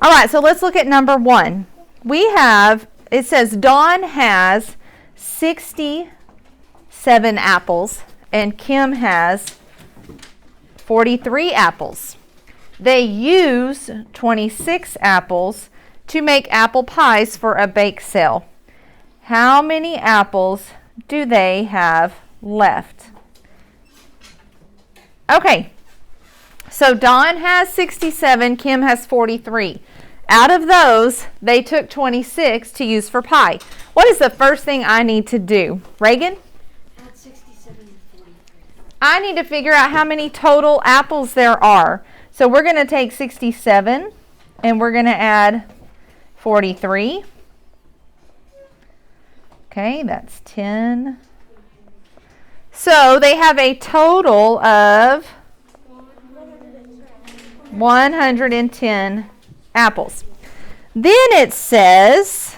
All right, so let's look at number 1. It says Dawn has 67 apples and Kim has 43 apples. They use 26 apples to make apple pies for a bake sale. How many apples do they have left? Okay, so Dawn has 67, Kim has 43. Out of those, they took 26 to use for pie. What is the first thing I need to do? Reagan? Add 67 to 43. I need to figure out how many total apples there are. So we're going to take 67 and we're going to add 43. Okay, that's 10. So they have a total of 110 apples. Then it says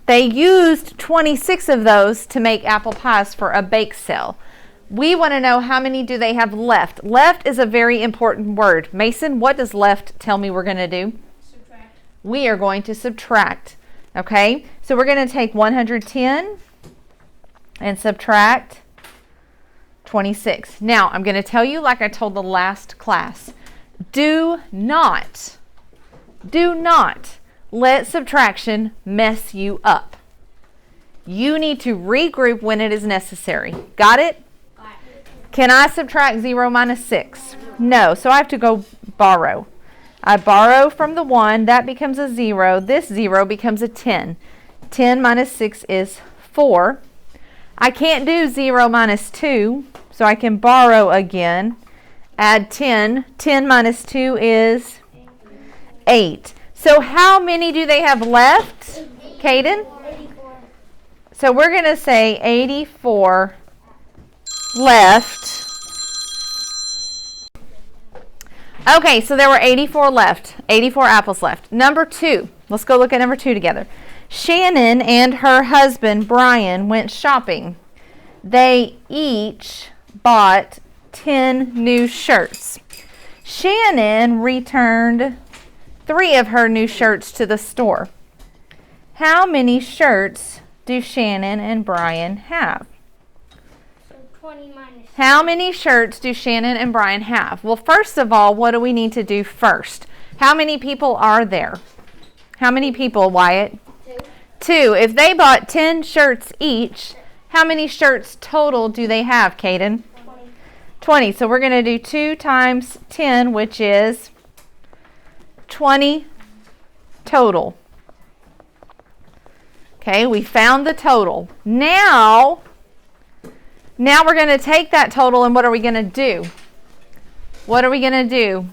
they used 26 of those to make apple pies for a bake sale. We want to know how many do they have left. Left is a very important word. Mason, what does left tell me we're going to do? Subtract. We are going to subtract. Okay, so we're going to take 110 and subtract 26. Now, I'm going to tell you like I told the last class. Do not let subtraction mess you up. You need to regroup when it is necessary. Got it? Can I subtract 0 minus 6? No, so I have to go borrow. I borrow from the 1, that becomes a 0. This 0 becomes a 10. 10 minus 6 is 4. I can't do 0 minus 2, so I can borrow again. Add 10. 10 minus 2 is 8. So how many do they have left, Caden? 84. So we're going to say 84 left. Okay, so there were 84 left. 84 apples left. Number 2. Let's go look at number 2 together. Shannon and her husband, Brian, went shopping. They each bought 10 new shirts. Shannon returned 3 of her new shirts to the store. How many shirts do Shannon and Brian have? So 20 minus. How many shirts do Shannon and Brian have? Well, first of all, what do we need to do first? How many people are there? How many people, Wyatt? 2. If they bought 10 shirts each, how many shirts total do they have, Caden? 20. So we're going to do 2 times 10, which is 20 total. Okay, we found the total. Now we're going to take that total and what are we going to do? What are we going to do?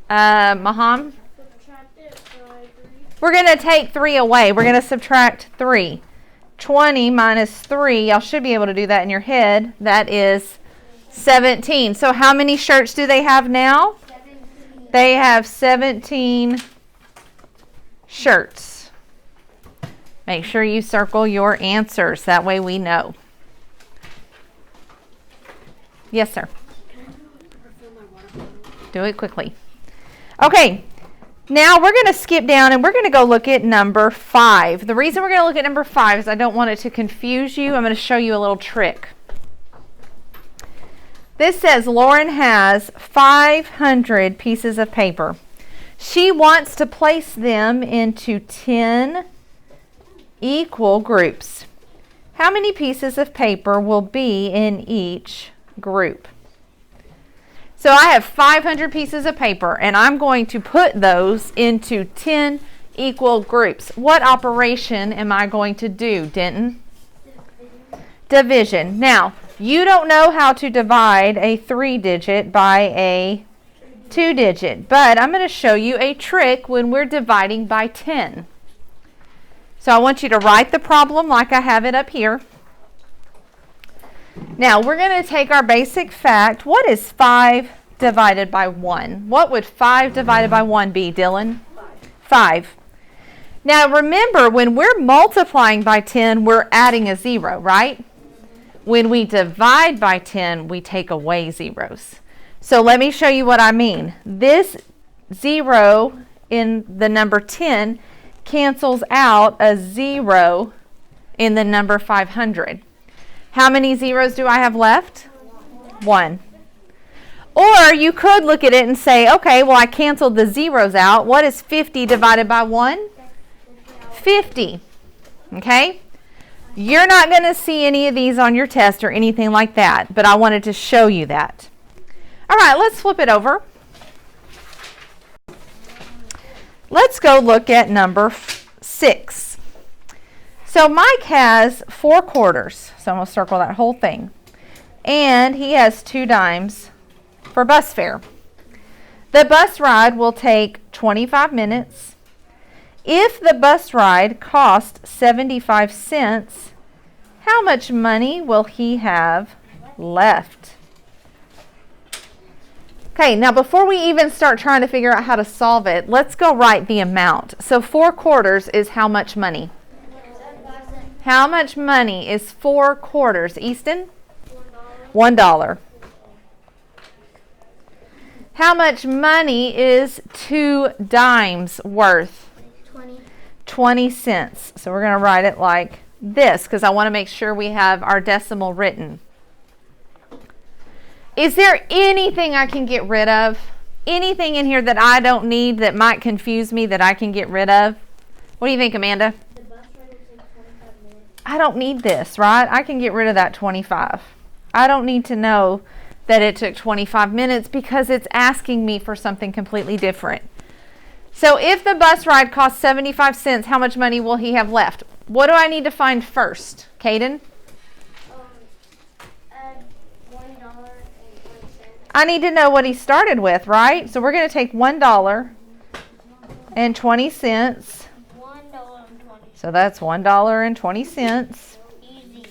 Maham? Subtract it by 3. We're going to take 3 away. We're going to subtract 3. 20 minus 3, y'all should be able to do that in your head. That is 17. So how many shirts do they have now? 17. They have 17 shirts. Make sure you circle your answers. That way we know. Yes, sir. Do it quickly. Okay. Now we're going to skip down and we're going to go look at number 5. The reason we're going to look at number 5 is I don't want it to confuse you. I'm going to show you a little trick. This says Lauren has 500 pieces of paper. She wants to place them into 10 equal groups. How many pieces of paper will be in each group? So I have 500 pieces of paper and I'm going to put those into 10 equal groups. What operation am I going to do, Denton? Division. Now, you don't know how to divide a 3-digit by a 2-digit, but I'm going to show you a trick when we're dividing by 10. So I want you to write the problem like I have it up here. Now, we're going to take our basic fact. What is 5 divided by 1? What would 5 divided by 1 be, Dylan? 5. Now, remember, when we're multiplying by 10, we're adding a 0, right? When we divide by 10, we take away zeros. So let me show you what I mean. This 0 in the number 10 cancels out a 0 in the number 500. How many zeros do I have left? 1. Or you could look at it and say, okay, well, I canceled the zeros out. What is 50 divided by 1? 50. Okay? You're not going to see any of these on your test or anything like that, but I wanted to show you that. All right, let's flip it over. Let's go look at number 6. So Mike has 4 quarters, so I'm going to circle that whole thing. And he has 2 dimes for bus fare. The bus ride will take 25 minutes. If the bus ride costs 75 cents, how much money will he have left? Okay, now before we even start trying to figure out how to solve it, let's go write the amount. So 4 quarters is how much money? How much money is 4 quarters? Easton? $1. How much money is 2 dimes worth? 20 cents. So we're going to write it like this because I want to make sure we have our decimal written. Is there anything I can get rid of? Anything in here that I don't need that might confuse me that I can get rid of? What do you think, Amanda? The bus ride will take 25 minutes. I don't need this, right? I can get rid of that 25. I don't need to know that it took 25 minutes because it's asking me for something completely different. So if the bus ride costs 75 cents, how much money will he have left? What do I need to find first? Caden? Add $1.20. I need to know what he started with, right? So we're going to take $1.20. $1.20. So that's $1.20. Easy.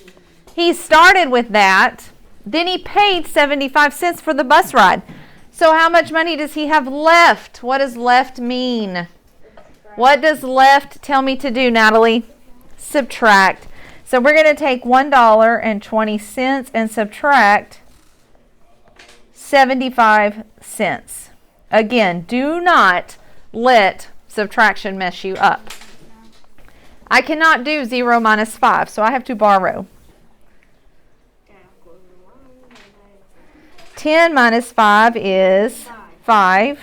He started with that. Then he paid 75 cents for the bus ride. So how much money does he have left? What does left mean? What does left tell me to do, Natalie? Subtract. So we're going to take $1.20 and subtract 75 cents. Again, do not let subtraction mess you up. I cannot do 0 minus 5, so I have to borrow. 10 minus 5 is 5.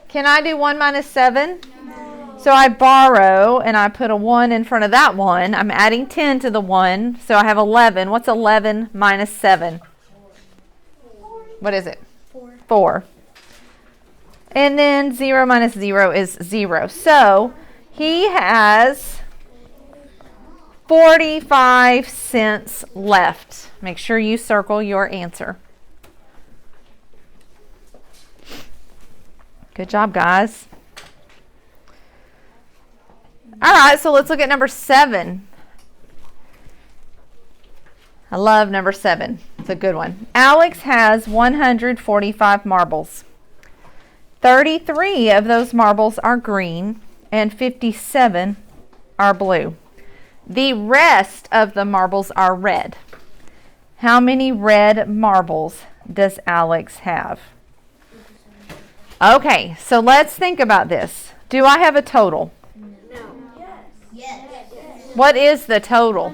Can I do 1 minus 7? No. So I borrow and I put a 1 in front of that 1. I'm adding 10 to the 1, so I have 11. What's 11 minus 7? What is it? 4. And then 0 minus 0 is 0. So he has 45 cents left. Make sure you circle your answer. Good job, guys. All right, so let's look at number 7. I love number 7. It's a good one. Alex has 145 marbles. 33 of those marbles are green and 57 are blue. The rest of the marbles are red. How many red marbles does Alex have? Okay, so let's think about this. Do I have a total? No. Yes. What is the total?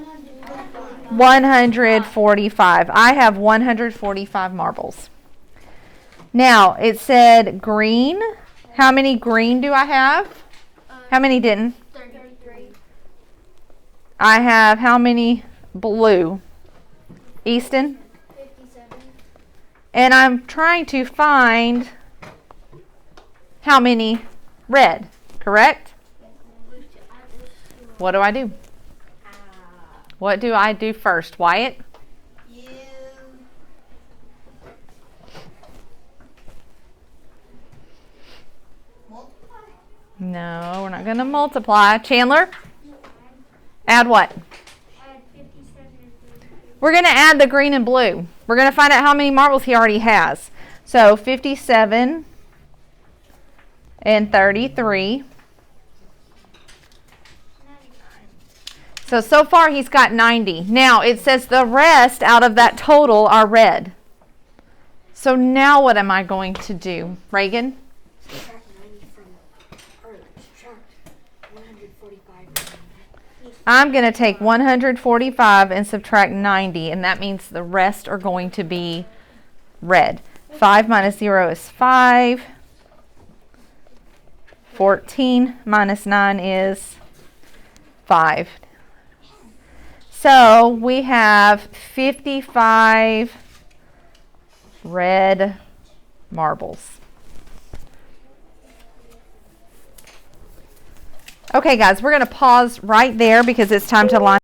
145. I have 145 marbles. Now, it said green. How many green do I have? How many didn't? 33. I have how many blue? Easton? 57. And I'm trying to find how many red, correct? What do I do? What do I do first, Wyatt? No, we're not going to multiply. Chandler? Add what? Add 57 and 33. We're going to add the green and blue. We're going to find out how many marbles he already has. So 57 and 33. So far he's got 90. Now it says the rest out of that total are red. So now what am I going to do? Reagan? I'm going to take 145 and subtract 90, and that means the rest are going to be red. 5 minus 0 is 5. 14 minus 9 is 5. So we have 55 red marbles. Okay, guys, we're going to pause right there because it's time to line